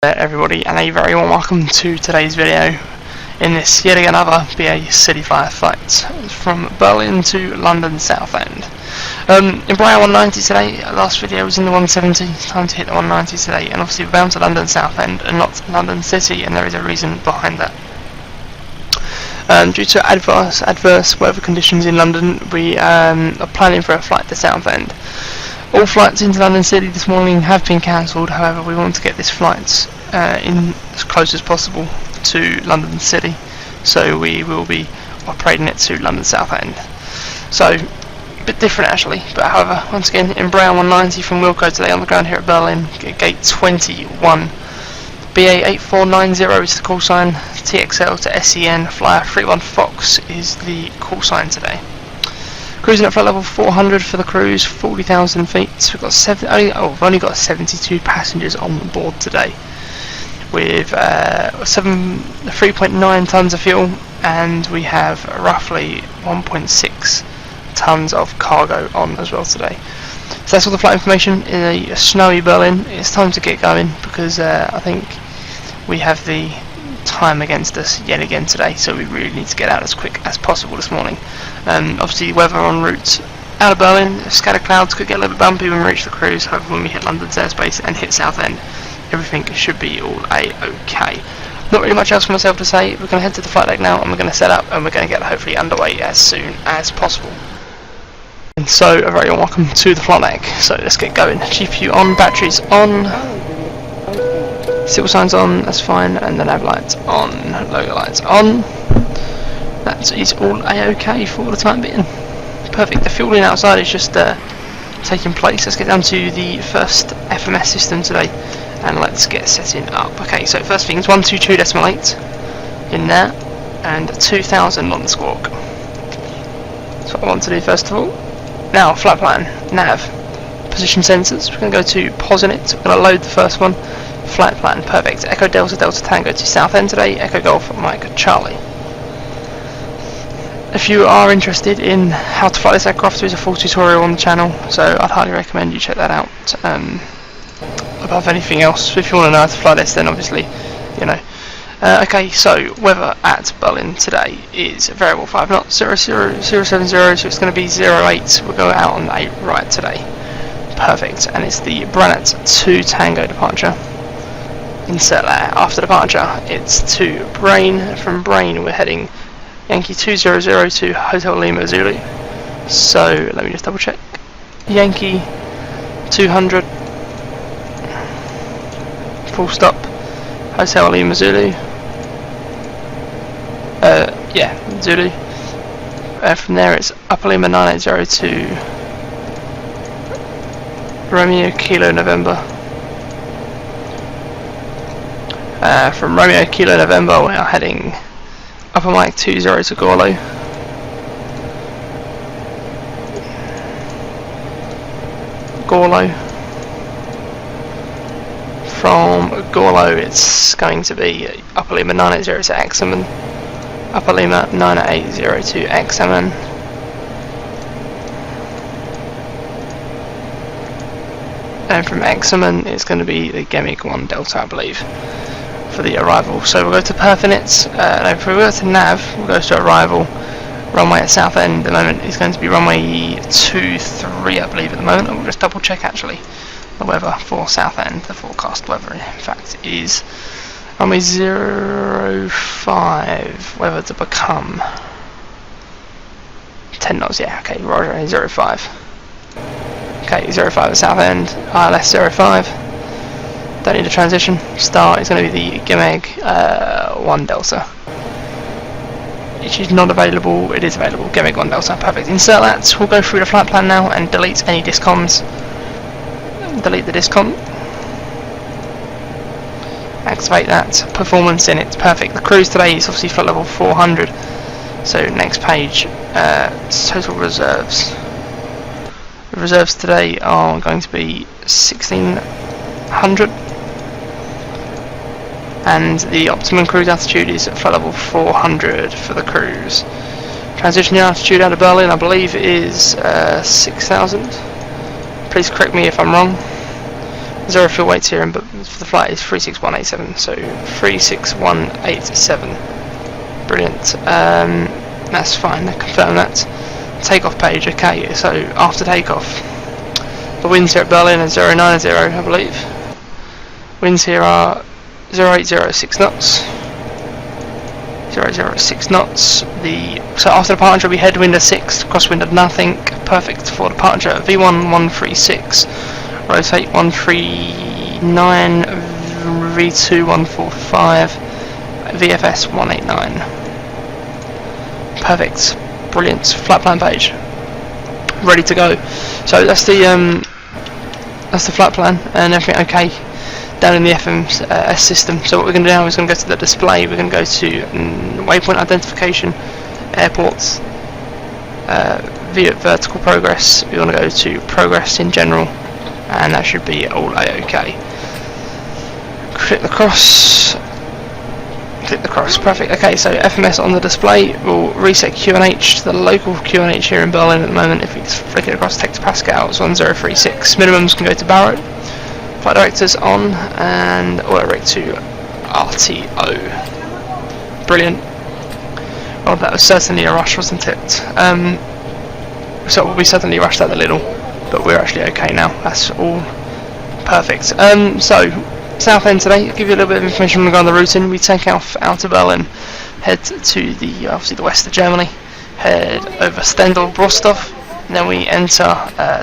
Everybody, and a very warm welcome to today's video in this yet another Ba CityFlyer flight from Berlin to London Southend. In Ba 190 today. Last video was in the 170, time to hit the 190 today, and obviously we're bound to London Southend and not London City, and there is a reason behind that. Due to adverse weather conditions in London, we are planning for a flight to Southend. All flights into London City this morning have been cancelled. However, we want to get this flight in as close as possible to London City, so we will be operating it to London Southend. So, a bit different actually, but however, once again, in Ba 190 from Wilco today on the ground here at Berlin, gate 21. Ba 8490 is the call sign, TXL to SEN, flyer 31 Fox is the call sign today. Cruising at flight level 400 for the cruise, 40,000 feet. We've only got 72 passengers on board today, with 3.9 tons of fuel, and we have roughly 1.6 tons of cargo on as well today. So that's all the flight information in a snowy Berlin. It's time to get going because I think we have the time against us yet again today, so we really need to get out as quick as possible this morning. Obviously weather en route out of Berlin, scattered clouds, could get a little bit bumpy when we reach the cruise. However, when we hit London's airspace and hit Southend, everything should be all a-okay. Not really much else for myself to say. We're going to head to the flight deck now and we're going to set up and we're going to get hopefully underway as soon as possible. And so a very welcome to the flight deck. So let's get going. GPU on, batteries on, signal signs on, that's fine, and the nav lights on, logo lights on. That is all a-okay for the time being. Perfect. The fueling outside is just taking place. Let's get down to the first FMS system today and let's get setting up. Okay, so first thing is 122.8 in there and 2000 on the squawk. That's what I want to do first of all. Now, flight plan, nav, position sensors. We're going to go to POSINIT. We're going to load the first one. Flight plan, perfect. Echo Delta Delta Tango to Southend today. Echo Golf Mike Charlie. If you are interested in how to fly this aircraft, there is a full tutorial on the channel, so I'd highly recommend you check that out. Above anything else, if you want to know how to fly this, then obviously, you know. Okay, so weather at Berlin today is variable 5 knots, 070, so it's going to be 08. We'll go out on a right today. Perfect, and it's the Brandt 2 Tango departure. Insert there. After departure, it's to Brain. From Brain, we're heading Yankee 200 to Hotel Lima Zulu. So let me just double check. Yankee 200, full stop, Hotel Lima Zulu. Yeah, Zulu. From there, it's Upper Lima 980 to Romeo Kilo November. From Romeo Kilo November, we are heading Upper Mike 20 to Gorlo. From Gorlo, it's going to be Upper Lima 980 to Examen. Upper Lima 980 to Examen. And from Examen, it's going to be the Gemig 1 Delta, I believe, for the arrival. So we'll go to Perfinitz. If we go to nav, we'll go to arrival. Runway at Southend at the moment is going to be runway 23, I believe, at the moment. We'll just double check actually the weather for Southend. The forecast weather, in fact, is runway 05. Weather to become 10 knots. Yeah, okay, Roger, 05. Okay, 05 at Southend, ILS 05. Don't need a transition. Start is going to be the Gemeg 1 Delta. If it's not available, it is available. Gemeg 1 Delta, perfect. Insert that. We'll go through the flight plan now and delete any discoms. Delete the discom. Activate that. Performance in it, perfect. The cruise today is obviously flight level 400. So next page, total reserves. The reserves today are going to be 1600. And the optimum cruise altitude is at flight level 400 for the cruise. Transition altitude out of Berlin, I believe, is 6,000. Please correct me if I'm wrong. Zero fuel weights here, but for the flight is 36187. So 36187. Brilliant. That's fine. I confirm that. Takeoff page. Okay. So after takeoff, the winds here at Berlin are 090, I believe. Winds here are 0806 knots. 006 knots. So after departure we headwind at 6, crosswind at nothing. Perfect for departure. V136. Rotate 139. V2.145. VFS 189. Perfect. Brilliant. Flight plan page. Ready to go. So that's the flight plan and everything okay down in the FMS system. So what we're going to do now is going to go to the display. We're going to go to waypoint identification, airports, vertical progress. We want to go to progress in general, and that should be all okay. Click the cross. Perfect. Okay, so FMS on the display. We'll reset QNH to the local QNH here in Berlin at the moment. If we flick it across text Pascal, it's 1036. Minimums can go to Barrow. Flight directors on, and auto rate to RTO. Brilliant. Well, that was certainly a rush, wasn't it? So we certainly rushed that a little, but we're actually okay now. That's all perfect. So Southend today. I'll give you a little bit of information regarding the routing. We take off out of Berlin, head to the obviously the west of Germany, head over Stendal, Rostov, and then we enter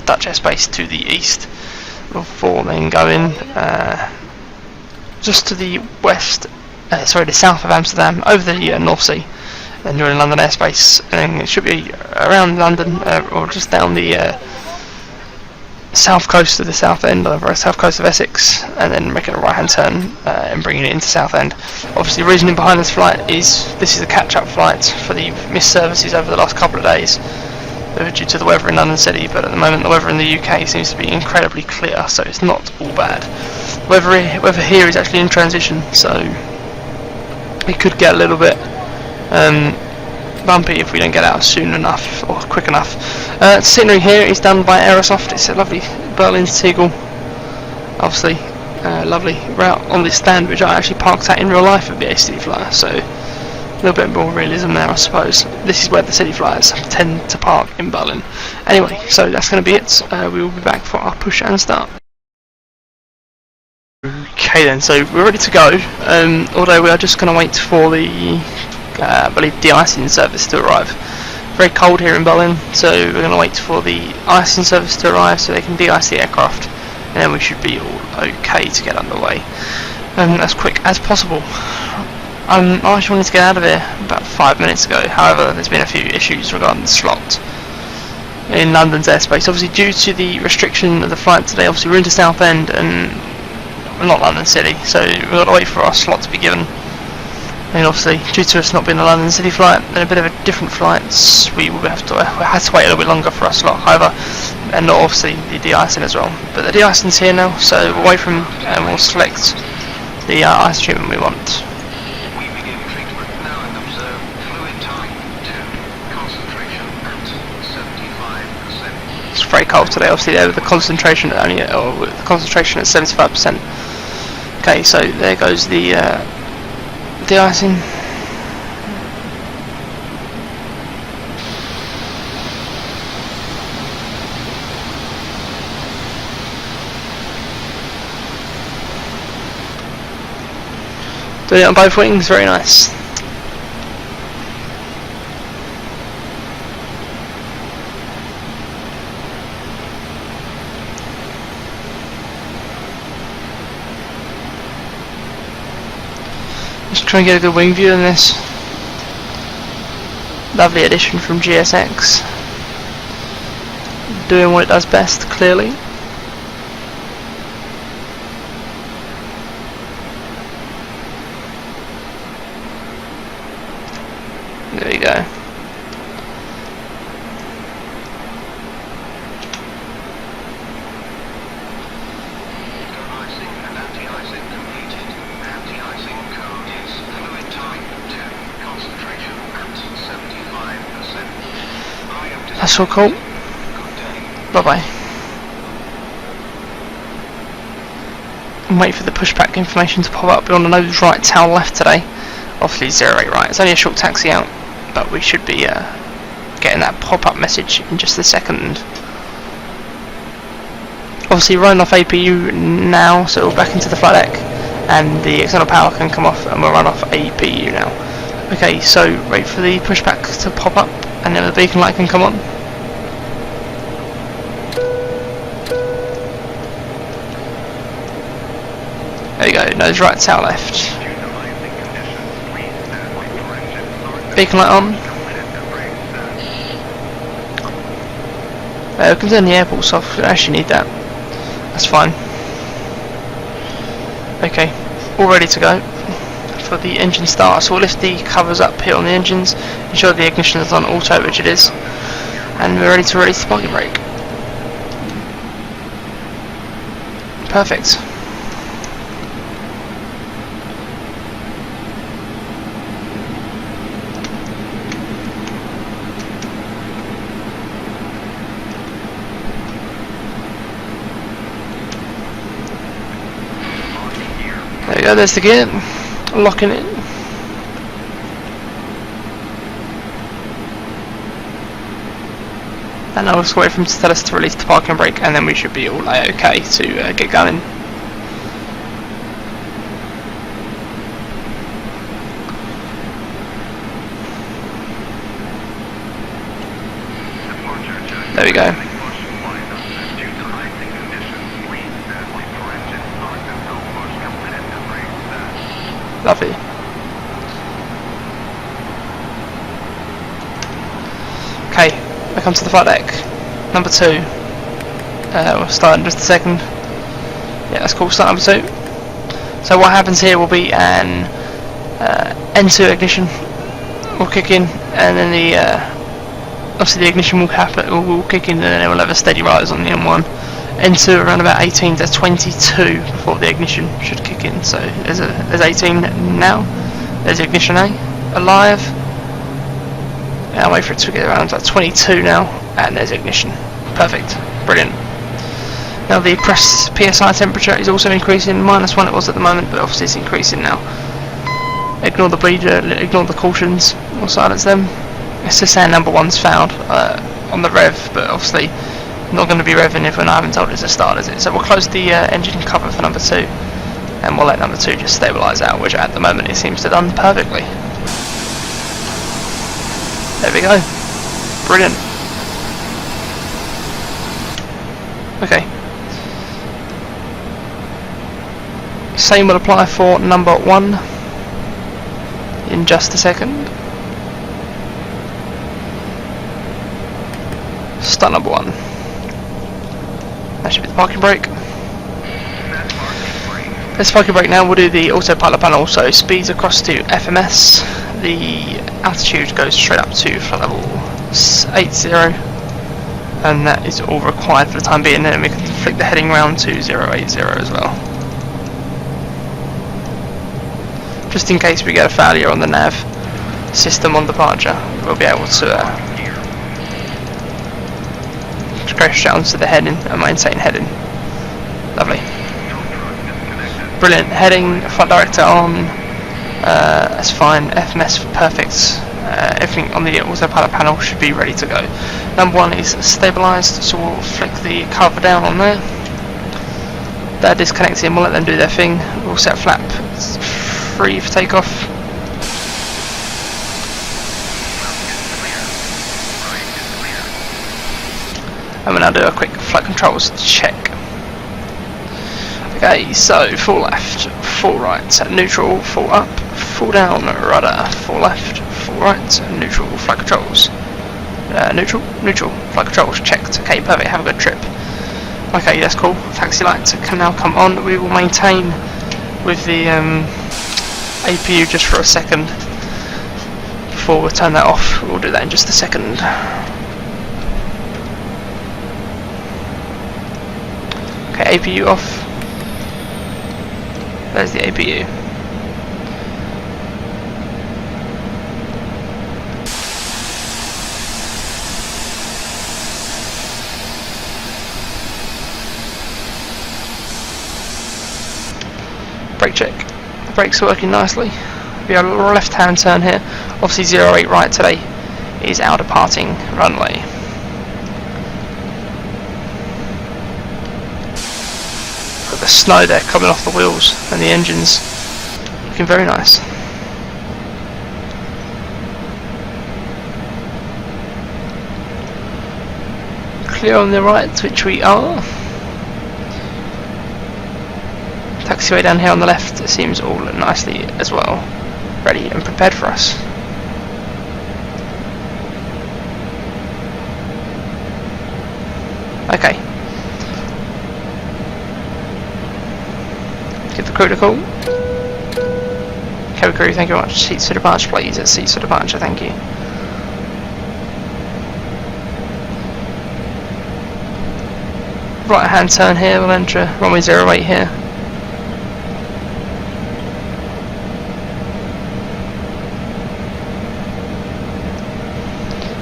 Dutch airspace to the east, before then going just to the west, the south of Amsterdam, over the North Sea, then joining London airspace, and it should be around London or just down the south coast of the Southend, or the south coast of Essex, and then making a right hand turn and bringing it into Southend. Obviously the reasoning behind this flight is this is a catch up flight for the missed services over the last couple of days due to the weather in London City, but at the moment the weather in the UK seems to be incredibly clear, so it's not all bad. Weather here is actually in transition, so it could get a little bit bumpy if we don't get out soon enough or quick enough. Scenery here is done by Aerosoft. It's a lovely Berlin Tegel, obviously lovely route on this stand, which I actually parked at in real life at Ba CityFlyer, so a little bit more realism there, I suppose. This is where the CityFlyers tend to park in Berlin. Anyway, so that's going to be it. We will be back for our push and start. Okay then, so we're ready to go, although we are just going to wait for the I believe de-icing service to arrive. Very cold here in Berlin, so we're going to wait for the icing service to arrive so they can de-ice the aircraft, and then we should be all okay to get underway as quick as possible. I actually wanted to get out of here about 5 minutes ago, however there's been a few issues regarding the slot in London's airspace. Obviously due to the restriction of the flight today, obviously we're into Southend and not London City, so we've got to wait for our slot to be given. And obviously, due to us not being a London City flight and a bit of a different flights, we had to wait a little bit longer for our slot. However, and not obviously the de-icing as well. But the de-icing's here now, so we'll wait for him and we'll select the ice treatment we want. We begin treatment now and observe fluid time to concentration at 75%. It's very cold today. Obviously, there with the concentration at only, or with the concentration at 75%. Okay, so there goes the de-icing. Doing it on both wings, very nice. Just try and get a good wing view on this. Lovely addition from GSX. Doing what it does best, clearly. There you go. That's all cool. Bye bye. and wait for the pushback information to pop up. We're on the nose right, tail left today. Obviously 08 right. It's only a short taxi out, but we should be getting that pop-up message in just a second. Obviously running off APU now, so we're back into the flight deck, and the external power can come off, and we'll run off APU now. Okay, so wait for the pushback to pop up, and then the beacon light can come on. There you go, nose right, tail left. Beacon light on. We can turn the airports off, we actually need that. That's fine. Okay, all ready to go for the engine start. So we'll lift the covers up here on the engines, ensure the ignition is on auto, which it is, and we're ready to release the parking brake. Perfect. There we go, there's the gear, locking it. And I'll just wait for him to tell us to release the parking brake, and then we should be all okay to get going. There we go. Lovely. Okay, back onto the flight deck. Number 2. We'll start in just a second. Yeah, that's cool. Start number 2. So what happens here will be an N2 ignition will kick in, and then the obviously the ignition will happen. Will kick in, and then it will have a steady rise on the M1. N2 around about 18 to 22 before the ignition should kick in. So there's 18 now. There's the ignition A, alive. And I'll wait for it to get around about 22 now, and there's ignition. Perfect, brilliant. Now the press PSI temperature is also increasing. -1 it was at the moment, but obviously it's increasing now. Ignore the bleeder, ignore the cautions, we'll silence them. It's just saying number 1's fouled on the rev, but obviously not going to be revving if we're not having told it to start, is it? So we'll close the engine cover for number 2, and we'll let number 2 just stabilise out, which at the moment it seems to have done perfectly. There we go. Brilliant. Okay. Same will apply for number 1 in just a second. Start number 1. That should be the parking brake. Let's parking brake now. We'll do the autopilot panel. So speeds across to FMS. The altitude goes straight up to flight level 80, and that is all required for the time being. Then we can flick the heading round to 080 as well, just in case we get a failure on the nav system on departure. We'll be able to crash down to the heading and maintain heading. Lovely. Brilliant. Heading, flight director on, that's fine. FMS perfect. Everything on the autopilot panel should be ready to go. Number 1 is stabilised, so we'll flick the cover down on there. They're disconnecting, we'll let them do their thing. We'll set flap 3 for takeoff. And we'll now do a quick flight controls check. Okay, so full left, full right, neutral, full up, full down, rudder, full left, full right, neutral, flight controls. Neutral, flight controls checked. Okay, perfect, have a good trip. Okay, that's cool. Taxi lights can now come on. We will maintain with the APU just for a second before we turn that off. We'll do that in just a second. Okay, APU off. There's the APU. brake check. The brakes are working nicely. We have a left hand turn here. Obviously 08 right today is our departing runway. Got the snow there coming off the wheels and the engines. Looking very nice. Clear on the right, which we are. Taxiway down here on the left seems all nicely as well, ready and prepared for us. Okay. Give the crew a call. Cabin crew, thank you very much. Seats to departure, please. At seats to departure, thank you. Right hand turn here, we'll enter runway 08 here.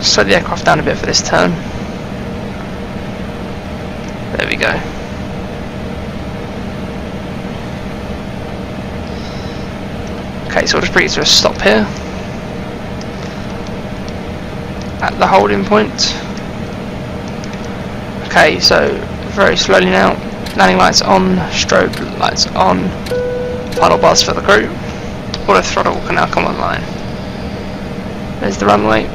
Slow the aircraft down a bit for this turn. There we go. Okay, so we'll just bring it to a stop here. At the holding point. Okay, so very slowly now. Landing lights on, strobe lights on. Final buzz for the crew. Auto throttle can now come online. There's the runway.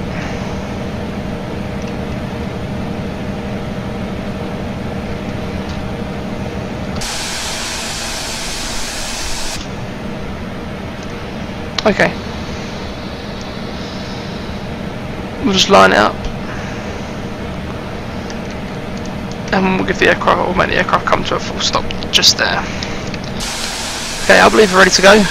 Okay. We'll just line it up. And we'll give the aircraft, we'll make the aircraft come to a full stop just there. Okay, I believe we're ready to go.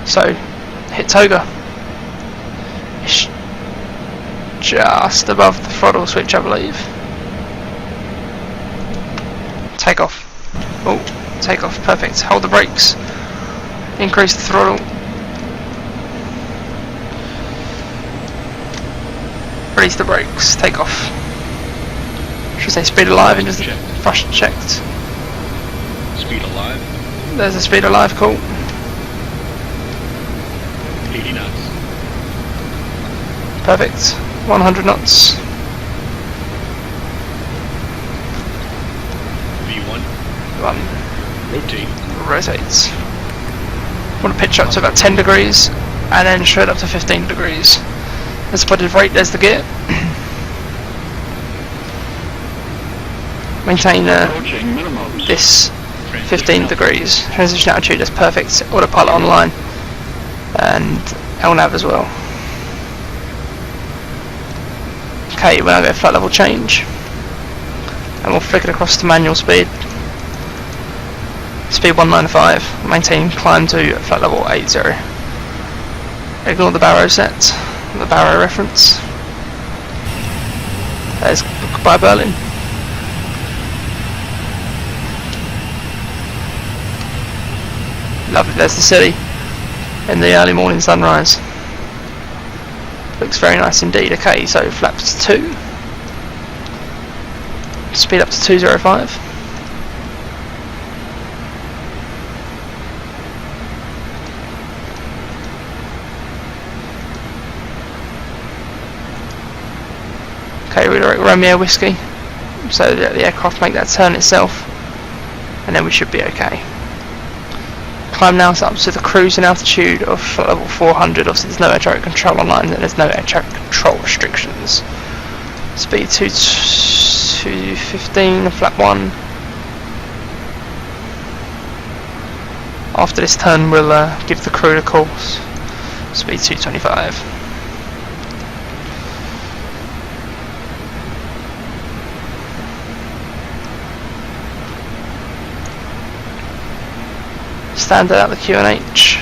So, hit toga. It's just above the throttle switch, I believe. Take off. Oh, take off, perfect. Hold the brakes. Increase the throttle. Release the brakes, take off. Should say speed alive and just thrust checked. Speed alive. There's the speed alive, cool. 80 knots. Perfect. 100 knots. V1. One. Rotate. Want to pitch up to about 10 degrees and then straight up to 15 degrees. There's the positive rate, there's the gear. Maintain this 15 degrees. Transition attitude is perfect. Autopilot online. And LNAV as well. Okay, we're now going to flight level change. And we'll flick it across to manual speed. Speed 195. Maintain climb to flight level 80. Ignore the Barrow set. The Barrow reference. There's goodbye Berlin. Lovely, there's the city in the early morning sunrise. Looks very nice indeed. Okay, so flaps 2. Speed up to 205. Okay, redirect Romeo Whiskey, so that the aircraft make that turn itself, and then we should be okay. Climb now up to the cruising altitude of level 400. Obviously there's no air traffic control online, and there's no air traffic control restrictions. Speed 215, flap 1. After this turn we'll give the crew a course. Speed 225. Standard out the QNH.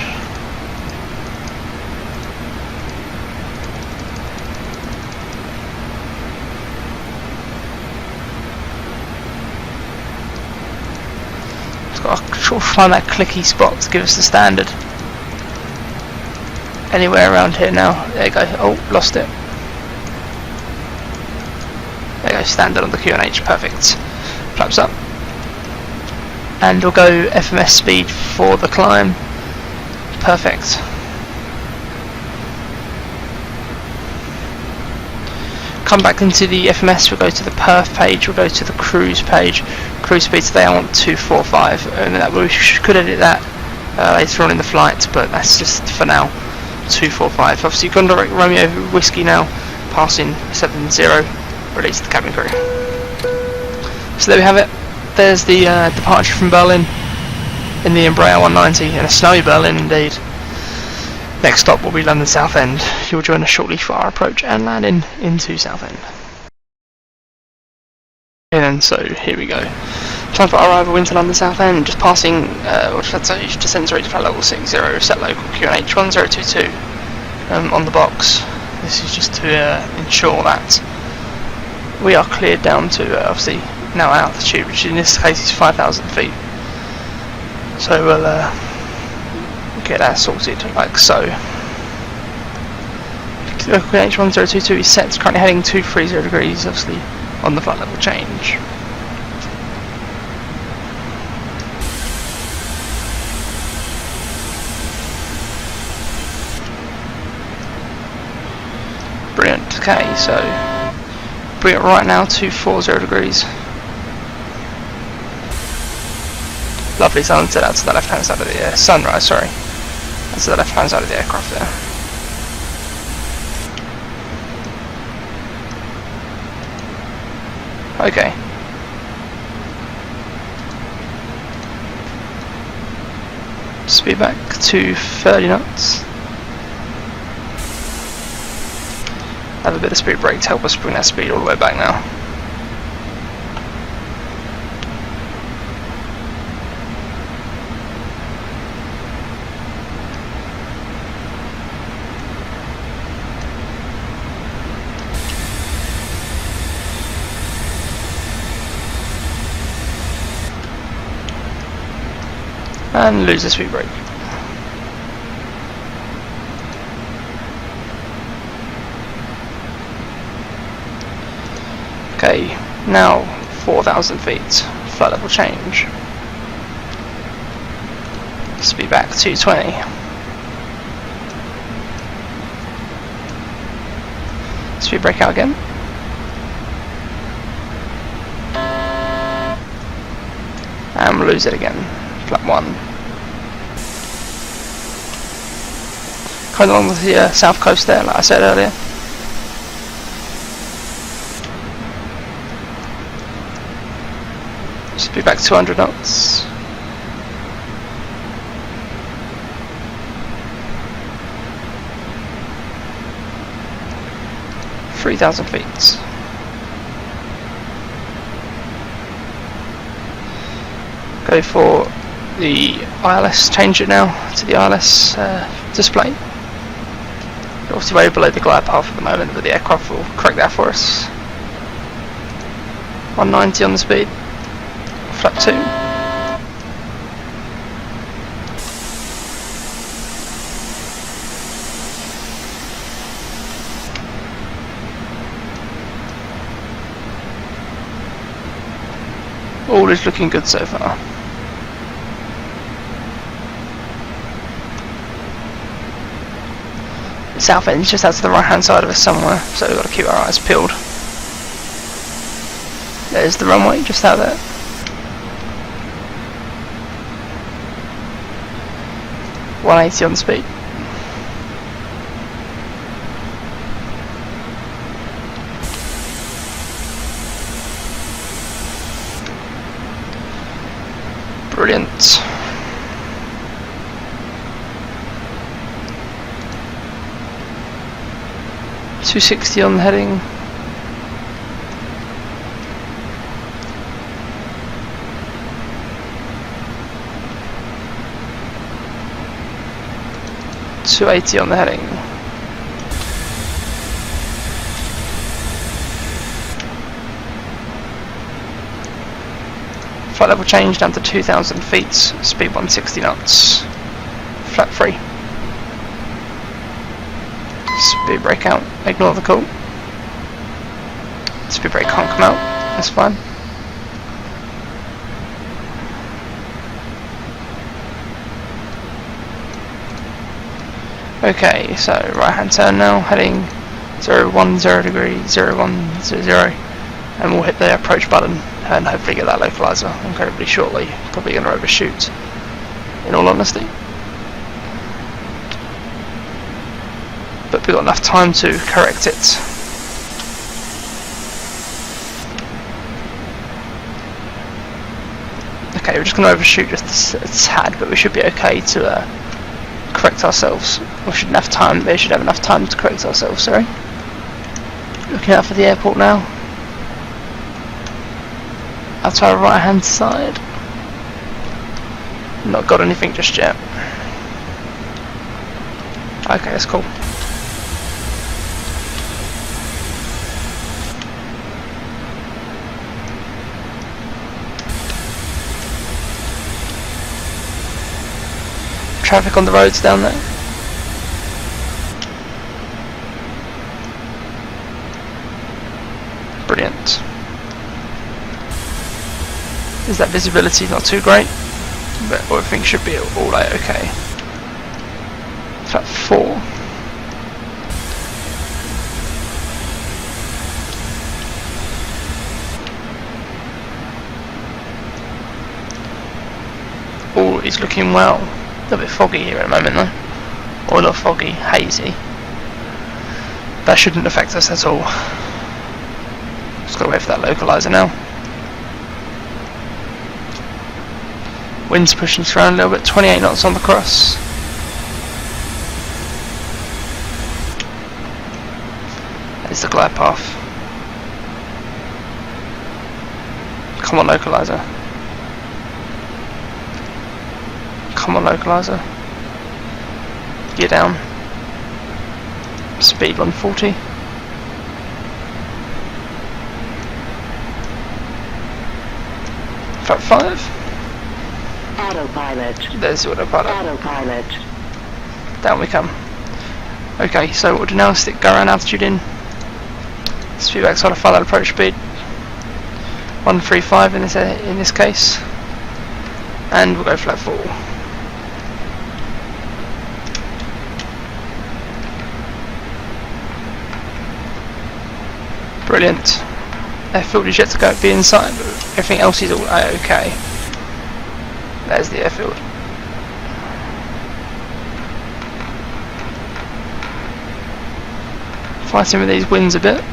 It's got to sort of find that clicky spot to give us the standard. Anywhere around here now. There you go. Oh, lost it. There you go, standard on the QNH, perfect. flaps up, and we'll go FMS speed for the climb. Perfect. Come back into the FMS, we'll go to the perf page, we'll go to the cruise page. Cruise speed today I want 245, and that we could edit that later on in the flight, but that's just for now. 245. Obviously Gondor Romeo Whiskey now, passing 70, release the cabin crew. So there we have it. There's the departure from Berlin in the Embraer 190, in a snowy Berlin indeed. Next stop will be London Southend. You'll join us shortly for our approach and landing into Southend. And so here we go. Time for our arrival into London Southend, just passing, descent rate to flight level 60, set local QNH 1022 on the box. This is just to ensure that we are cleared down to obviously now altitude, which in this case is 5,000 feet. So we'll get that sorted like so. Local QNH 1022 is set, currently heading 230 degrees, obviously on the flight level change. Brilliant. Okay, so bring it right now to 40 degrees. Lovely sunset out to the left hand side of the sunrise, sorry. That's to the left hand side of the aircraft there. Okay. Speed back to 30 knots. Have a bit of speed brake to help us bring that speed all the way back now. And lose the speed brake. Okay, now 4,000 feet, flight level change. Speed back to 20. Speed brake out again. And we'll lose it again. Flap 1. Coming along the south coast there, like I said earlier. Speed back 200 knots. ,3,000 feet. Go for the ILS, change it now to the ILS display. Obviously way below the glide path at the moment, but the aircraft will correct that for us. 190 on the speed. Flap 2. All is looking good so far. Southend is just out to the right hand side of us somewhere, so we've got to keep our eyes peeled. There's the runway just out there. .180 on the speed. Brilliant. .260 on the heading. .280 on the heading. Flight level change down to 2,000 feet, speed 160 knots. Flap 3. Speed brake out, ignore the call. Speed brake can't come out, that's fine. Okay, so right hand turn now, heading 010 degree, 0100, and we'll hit the approach button and hopefully get that localizer incredibly shortly. Probably going to overshoot, in all honesty. But we've got enough time to correct it. Okay, we're just going to overshoot just a tad, but we should be okay to correct ourselves. We should have time. They should have enough time to correct ourselves. Sorry. Looking out for the airport now. Out to our right hand side. Not got anything just yet. Okay, that's cool. Traffic on the roads down there. Brilliant. Is that visibility not too great? But everything should be all okay. Flat 4. Oh, he's looking well. A little bit foggy here at the moment though. Or a little foggy, hazy. That shouldn't affect us at all. Just gotta wait for that localizer now. Wind's pushing us around a little bit, 28 knots on the cross. There's the glide path. Come on, localizer. Come on, localizer. Gear down. Speed 140. Flat 5. Autopilot. There's the autopilot. Autopilot. Down we come. Okay, so what we'll do now is go around altitude in. Speed back, sort of follow that approach speed. 135 in this case. And we'll go flat 4. Brilliant. Airfield is yet to be inside, but everything else is all okay. There's the airfield. Fighting with these winds a bit.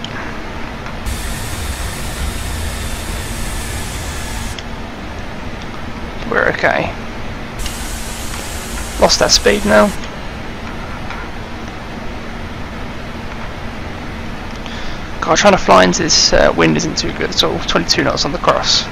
We're okay. Lost that speed now. God, trying to fly into this wind isn't too good at all. 22 knots on the cross.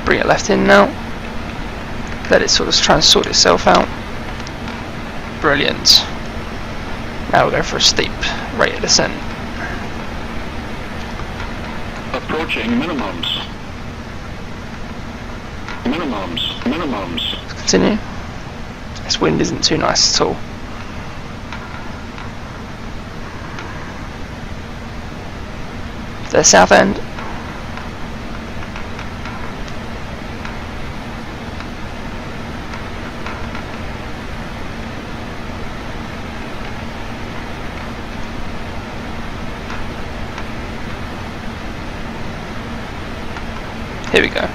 Bring it left in now. Let it sort of try and sort itself out. Brilliant. Now we'll go for a steep rate of descent. Approaching minimums. Minimums. Let's continue. This wind isn't too nice at all. There's Southend. Here we go.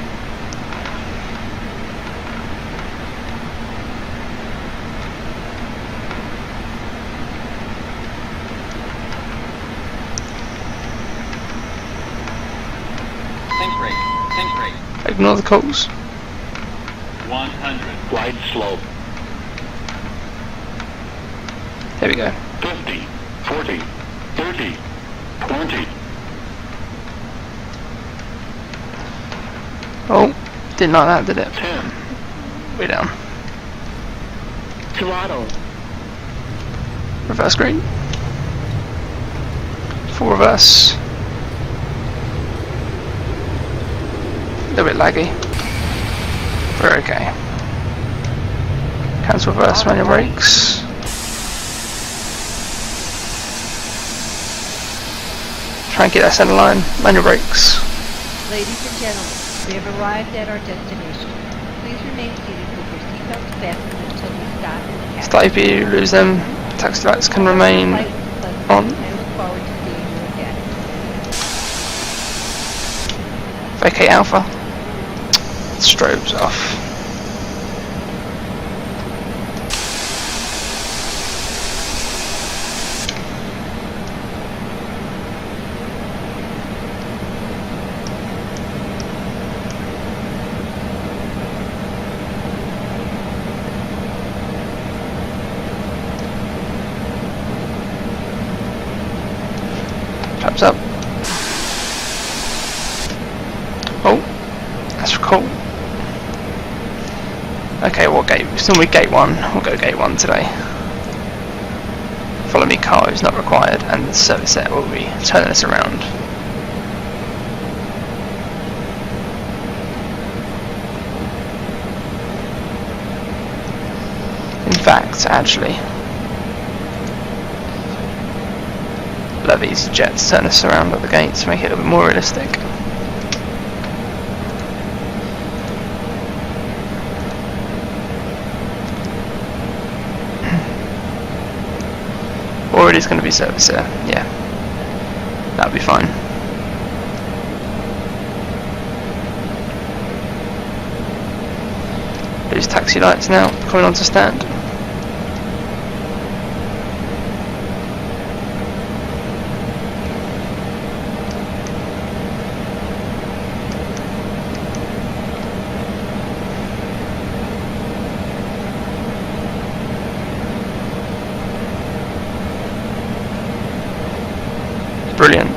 Think rate. Ignore the calls. 100. Glide slope. Here we go. 50. 40. 30. 20. Oh, didn't like that, did it? 10. Way down. Throttle. Reverse green. Full reverse. A little bit laggy. We're okay. Cancel reverse manual brakes. Try and get that centre line. Manual brakes. Ladies and gentlemen, we have arrived at our destination. Please remain seated with your seatbelts fastened until we stop in the cabin. Start APU, lose them. Taxi lights can remain on. I look forward to seeing you again. Vacate Alpha. Strobes off. Flaps up. Oh, that's cool. Okay, what gate? It's normally gate 1. We'll go gate 1 today. Follow me car is not required, and the service set will be turning us around. In fact, actually, love EasyJet to turn us around at the gate to make it a little bit more realistic. Or it is going to be service there, yeah. That'll be fine. Lose taxi lights now, coming on to stand. Brilliant.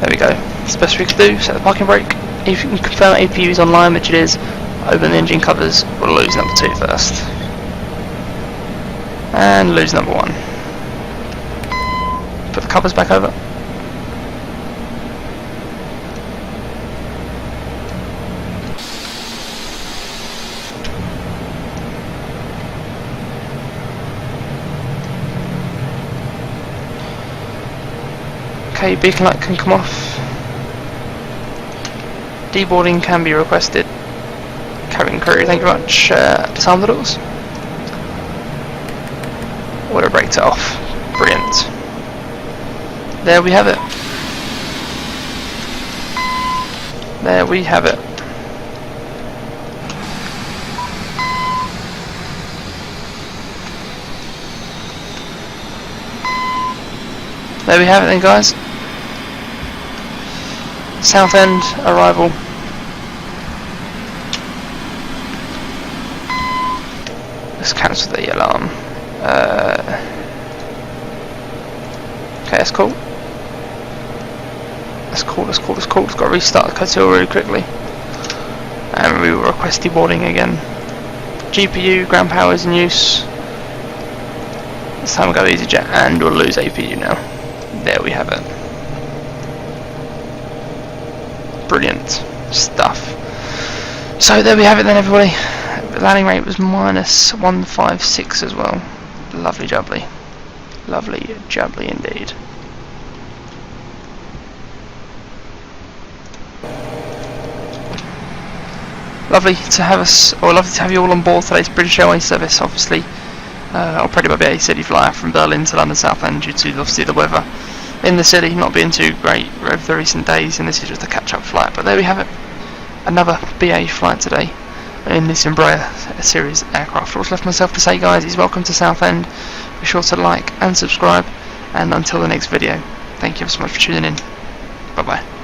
There we go. It's the best we can do. Set the parking brake. If you can confirm APU is online, which it is, open the engine covers. We'll lose number 2 first. And lose number 1. Put the covers back over. Okay, beacon light can come off. Deboarding can be requested. Cabin crew, thank you very much. Disarm the doors. Auto brakes it off. Brilliant. There we have it. There we have it. There we have it then, guys. Southend arrival. Let's cancel the alarm. Okay, that's cool. That's cool. Let's got to restart the Cotil really quickly. And we will request deboarding again. GPU, ground power is in use. This time we'll go EasyJet and we'll lose APU now. There we have it. Brilliant stuff. So there we have it then, everybody. The landing rate was minus 156 as well. Lovely jubbly. Lovely jubbly indeed. Lovely to have us, or lovely to have you all on board today's British Airways service. Obviously, operated by Ba CityFlyer from Berlin to London Southend, due to obviously the weather in the city not being too great over the recent days, and this is just a catch-up flight. But there we have it, another BA flight today in this Embraer series aircraft. What's left myself to say, guys, is welcome to Southend. Be sure to like and subscribe, and until the next video, thank you so much for tuning in. Bye bye.